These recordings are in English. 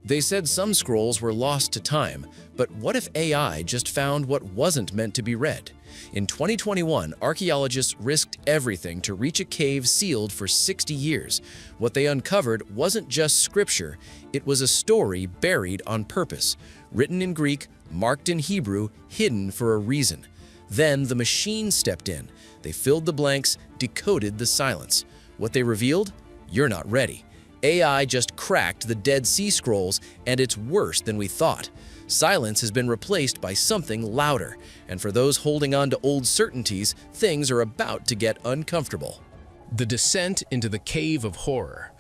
They said some scrolls were lost to time, but what if AI just found what wasn't meant to be read? In 2021, archaeologists risked everything to reach a cave sealed for 60 years. What they uncovered wasn't just scripture, it was a story buried on purpose, written in Greek, marked in Hebrew, hidden for a reason. Then the machine stepped in. They filled the blanks, decoded the silence. What they revealed? You're not ready. AI just cracked the Dead Sea Scrolls, and it's worse than we thought. Silence has been replaced by something louder, and for those holding on to old certainties, things are about to get uncomfortable. The descent into the Cave of Horror.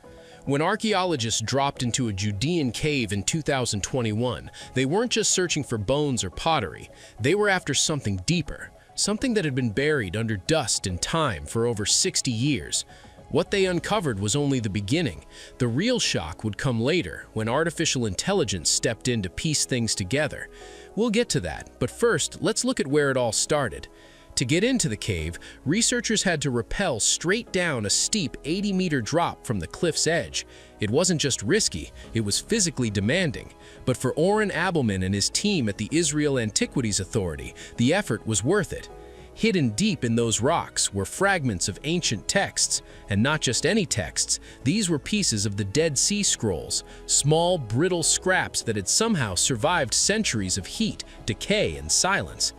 When archaeologists dropped into a Judean cave in 2021, they weren't just searching for bones or pottery. They were after something deeper, something that had been buried under dust and time for over 60 years. What they uncovered was only the beginning. The real shock would come later, when artificial intelligence stepped in to piece things together. We'll get to that, but first, let's look at where it all started. To get into the cave, researchers had to rappel straight down a steep 80-meter drop from the cliff's edge. It wasn't just risky, it was physically demanding. But for Oren Abelman and his team at the Israel Antiquities Authority, the effort was worth it. Hidden deep in those rocks were fragments of ancient texts, and not just any texts. These were pieces of the Dead Sea Scrolls, small, brittle scraps that had somehow survived centuries of heat, decay, and silence.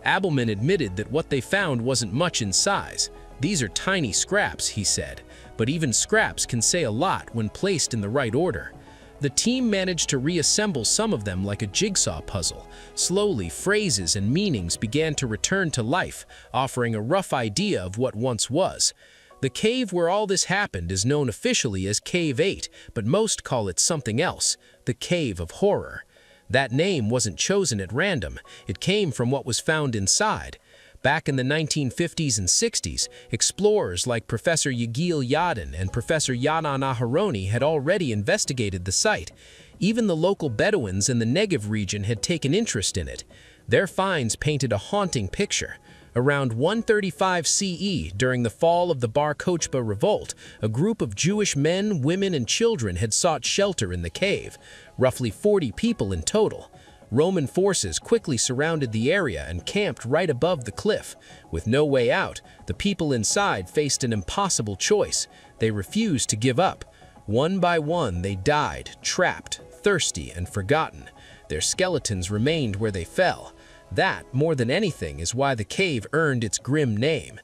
Abelman admitted that what they found wasn't much in size. These are tiny scraps, he said, but even scraps can say a lot when placed in the right order. The team managed to reassemble some of them like a jigsaw puzzle. Slowly, phrases and meanings began to return to life, offering a rough idea of what once was. The cave where all this happened is known officially as Cave 8, but most call it something else, the Cave of Horror. That name wasn't chosen at random, it came from what was found inside. Back in the 1950s and 60s, explorers like Professor Yigal Yadin and Professor Yanan Aharoni had already investigated the site. Even the local Bedouins in the Negev region had taken interest in it. Their finds painted a haunting picture. Around 135 CE, during the fall of the Bar Kokhba revolt, a group of Jewish men, women, and children had sought shelter in the cave, roughly 40 people in total. Roman forces quickly surrounded the area and camped right above the cliff. With no way out, the people inside faced an impossible choice. They refused to give up. One by one, they died, trapped, thirsty, and forgotten. Their skeletons remained where they fell. That, more than anything, is why the cave earned its grim name.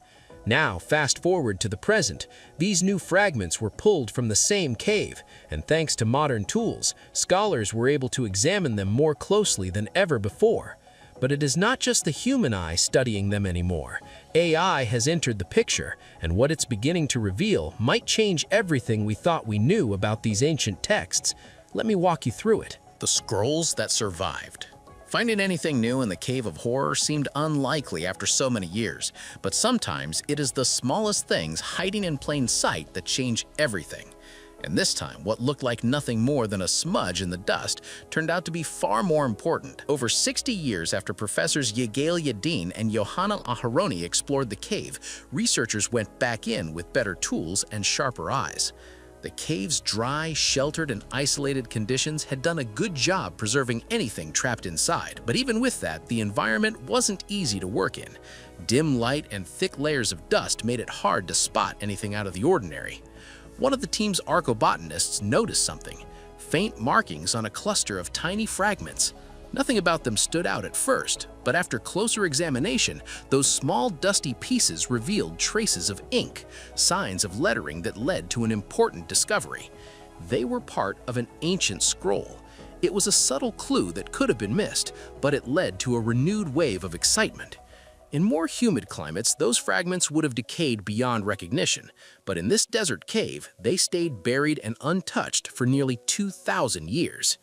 Now, fast forward to the present, these new fragments were pulled from the same cave, and thanks to modern tools, scholars were able to examine them more closely than ever before. But it is not just the human eye studying them anymore. AI has entered the picture, and what it's beginning to reveal might change everything we thought we knew about these ancient texts. Let me walk you through it. The scrolls that survived. Finding anything new in the Cave of Horror seemed unlikely after so many years, but sometimes it is the smallest things hiding in plain sight that change everything. And this time, what looked like nothing more than a smudge in the dust turned out to be far more important. Over 60 years after Professors Yigal Yadin and Yohanan Aharoni explored the cave, researchers went back in with better tools and sharper eyes. The cave's dry, sheltered, and isolated conditions had done a good job preserving anything trapped inside. But even with that, the environment wasn't easy to work in. Dim light and thick layers of dust made it hard to spot anything out of the ordinary. One of the team's archaeobotanists noticed something: faint markings on a cluster of tiny fragments. Nothing about them stood out at first, but after closer examination, those small dusty pieces revealed traces of ink, signs of lettering that led to an important discovery. They were part of an ancient scroll. It was a subtle clue that could have been missed, but it led to a renewed wave of excitement. In more humid climates, those fragments would have decayed beyond recognition, but in this desert cave, they stayed buried and untouched for nearly 2,000 years.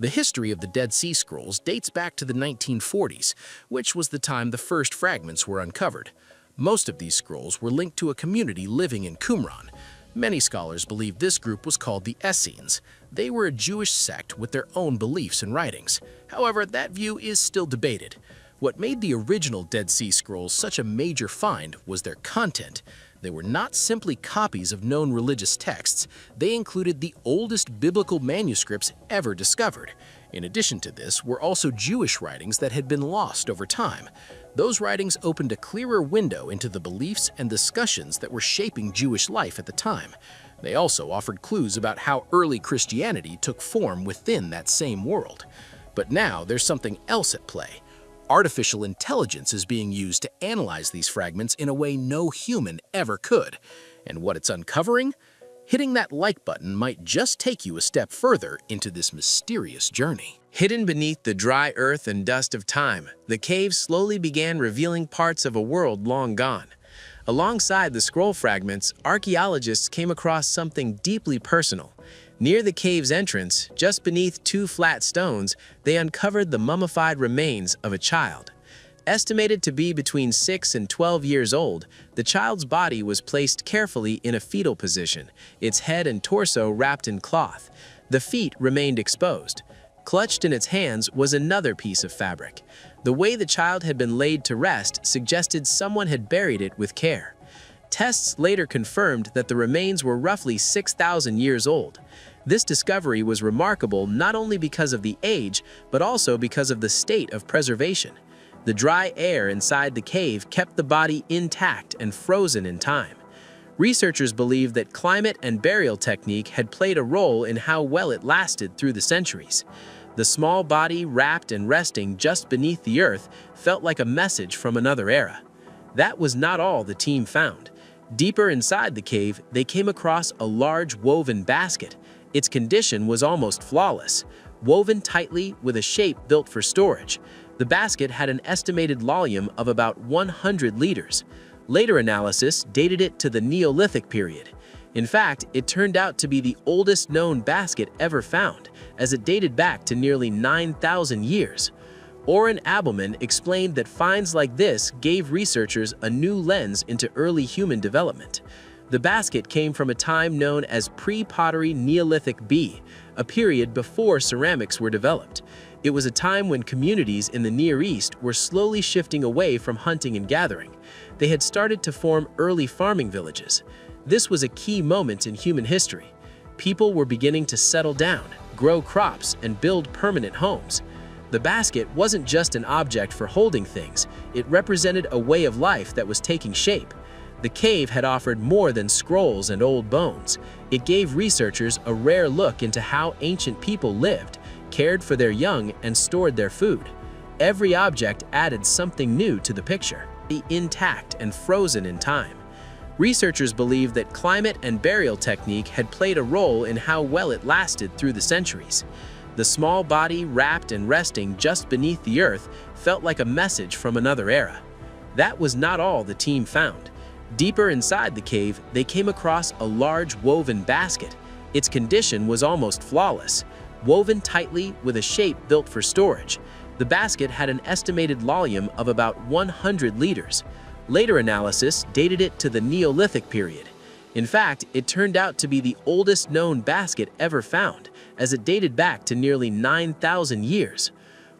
The history of the Dead Sea Scrolls dates back to the 1940s, which was the time the first fragments were uncovered. Most of these scrolls were linked to a community living in Qumran. Many scholars believe this group was called the Essenes. They were a Jewish sect with their own beliefs and writings. However, that view is still debated. What made the original Dead Sea Scrolls such a major find was their content. They were not simply copies of known religious texts, they included the oldest biblical manuscripts ever discovered. In addition to this were also Jewish writings that had been lost over time. Those writings opened a clearer window into the beliefs and discussions that were shaping Jewish life at the time. They also offered clues about how early Christianity took form within that same world. But now there's something else at play. Artificial intelligence is being used to analyze these fragments in a way no human ever could. And what it's uncovering? Hitting that like button might just take you a step further into this mysterious journey. Hidden beneath the dry earth and dust of time, the caves slowly began revealing parts of a world long gone. Alongside the scroll fragments, archaeologists came across something deeply personal. Near the cave's entrance, just beneath two flat stones, they uncovered the mummified remains of a child. Estimated to be between 6 and 12 years old, the child's body was placed carefully in a fetal position, its head and torso wrapped in cloth. The feet remained exposed. Clutched in its hands was another piece of fabric. The way the child had been laid to rest suggested someone had buried it with care. Tests later confirmed that the remains were roughly 6,000 years old. This discovery was remarkable not only because of the age, but also because of the state of preservation. The dry air inside the cave kept the body intact and frozen in time. Researchers believe that climate and burial technique had played a role in how well it lasted through the centuries. The small body wrapped and resting just beneath the earth felt like a message from another era. That was not all the team found. Deeper inside the cave, they came across a large woven basket. Its condition was almost flawless, woven tightly with a shape built for storage. The basket had an estimated volume of about 100 liters. Later analysis dated it to the Neolithic period. In fact, it turned out to be the oldest known basket ever found, as it dated back to nearly 9,000 years. Oren Abelman explained that finds like this gave researchers a new lens into early human development. The basket came from a time known as pre-pottery Neolithic B, a period before ceramics were developed. It was a time when communities in the Near East were slowly shifting away from hunting and gathering. They had started to form early farming villages. This was a key moment in human history. People were beginning to settle down, grow crops, and build permanent homes. The basket wasn't just an object for holding things, it represented a way of life that was taking shape. The cave had offered more than scrolls and old bones. It gave researchers a rare look into how ancient people lived, cared for their young, and stored their food. Every object added something new to the picture, intact and frozen in time. Researchers believe that climate and burial technique had played a role in how well it lasted through the centuries. The small body wrapped and resting just beneath the earth felt like a message from another era. That was not all the team found. Deeper inside the cave, they came across a large woven basket. Its condition was almost flawless, woven tightly with a shape built for storage. The basket had an estimated volume of about 100 liters. Later analysis dated it to the Neolithic period. In fact, it turned out to be the oldest known basket ever found, as it dated back to nearly 9,000 years.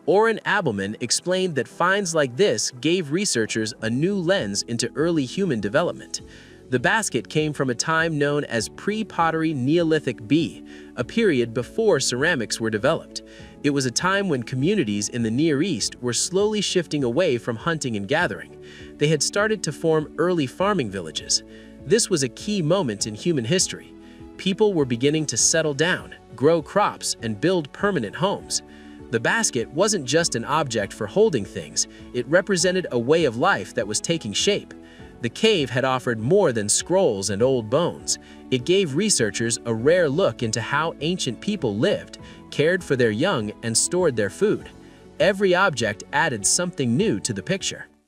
Oren Abelman explained that finds like this gave researchers a new lens into early human development. The basket came from a time known as pre-pottery Neolithic B, a period before ceramics were developed. It was a time when communities in the Near East were slowly shifting away from hunting and gathering. They had started to form early farming villages. This was a key moment in human history. People were beginning to settle down, grow crops, and build permanent homes. The basket wasn't just an object for holding things, it represented a way of life that was taking shape. The cave had offered more than scrolls and old bones. It gave researchers a rare look into how ancient people lived, cared for their young, and stored their food. Every object added something new to the picture.